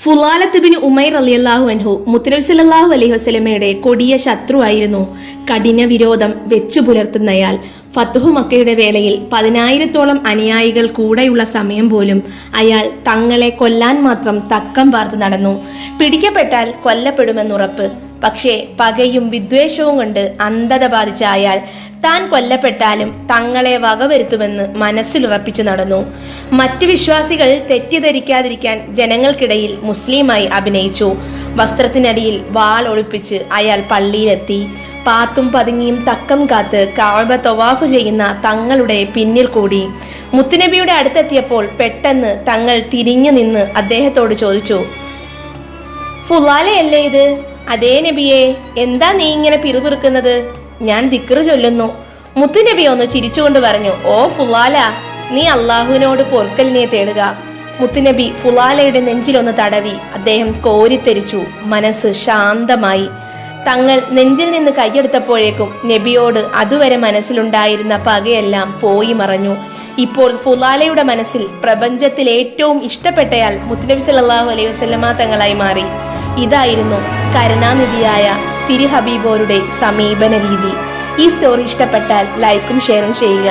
ഫുലാലത്ത് bin Umair റളിയല്ലാഹു അൻഹു മുത്തനബി സല്ലല്ലാഹു അലൈഹി വസല്ലമയുടെ കൊടിയ ശത്രുവായിരുന്നു. കഠിന വിരോധം വെച്ചു പുലർത്തുന്നയാൾ. ഫത്ഹു മക്കയുടെ വേളയിൽ 10,000-ഓളം അനുയായികൾ കൂടെയുള്ള സമയം പോലും അയാൾ തങ്ങളെ കൊല്ലാൻ മാത്രം തക്കം പാർത്ത് നടന്നു. പിടിക്കപ്പെട്ടാൽ കൊല്ലപ്പെടുമെന്നുറപ്പ്. പക്ഷേ പകയും വിദ്വേഷവും കൊണ്ട് അന്ധത ബാധിച്ച അയാൾ താൻ കൊല്ലപ്പെട്ടാലും തങ്ങളെ വകവരുത്തുമെന്ന് മനസ്സിലുറപ്പിച്ചു നടന്നു. മറ്റു വിശ്വാസികൾ തെറ്റിദ്ധരിക്കാതിരിക്കാൻ ജനങ്ങൾക്കിടയിൽ മുസ്ലിമായി അഭിനയിച്ചു. വസ്ത്രത്തിനടിയിൽ വാൾ ഒളിപ്പിച്ച് അയാൾ പള്ളിയിലെത്തി. പാത്തും പതുങ്ങിയും തക്കം കാത്ത് കഅബ തവാഫ് ചെയ്യുന്ന തങ്ങളുടെ പിന്നിൽ കൂടി. മുത്തുനബിയുടെ അടുത്തെത്തിയപ്പോൾ പെട്ടെന്ന് തങ്ങൾ തിരിഞ്ഞു നിന്ന് അദ്ദേഹത്തോട് ചോദിച്ചു, ഫുലാലയല്ലേ ഇത്? അതേ നബിയെ, എന്താ നീ ഇങ്ങനെ പിറുപിറുക്കുന്നത്? ഞാൻ ദിക്റ് ചൊല്ലുന്നു. മുത്തുനബി ഒന്ന് ചിരിച്ചുകൊണ്ട് പറഞ്ഞു, ഓ ഫുലാല, നീ അള്ളാഹുവിനോട് പൊറുക്കലിനെ തേടുക. മുത്തുനബി ഫുലാലയുടെ നെഞ്ചിലൊന്ന് തടവി. അദ്ദേഹം കോരിത്തെരിച്ചു. മനസ്സ് ശാന്തമായി. തങ്ങൾ നെഞ്ചിൽ നിന്ന് കൈയെടുത്തപ്പോഴേക്കും നബിയോട് അതുവരെ മനസ്സിലുണ്ടായിരുന്ന പകയെല്ലാം പോയി മറഞ്ഞു. ഇപ്പോൾ ഫുലാലയുടെ മനസ്സിൽ പ്രപഞ്ചത്തിൽ ഏറ്റവും ഇഷ്ടപ്പെട്ടയാൾ മുത്തുനബി സല്ലല്ലാഹു അലൈഹി വസല്ലമ തങ്ങളായി മാറി. ഇതായിരുന്നു കരുണാനിധിയായ തിരുഹബീബോരുടെ സമീപന രീതി. ഈ സ്റ്റോറി ഇഷ്ടപ്പെട്ടാൽ ലൈക്കും ഷെയറും ചെയ്യുക.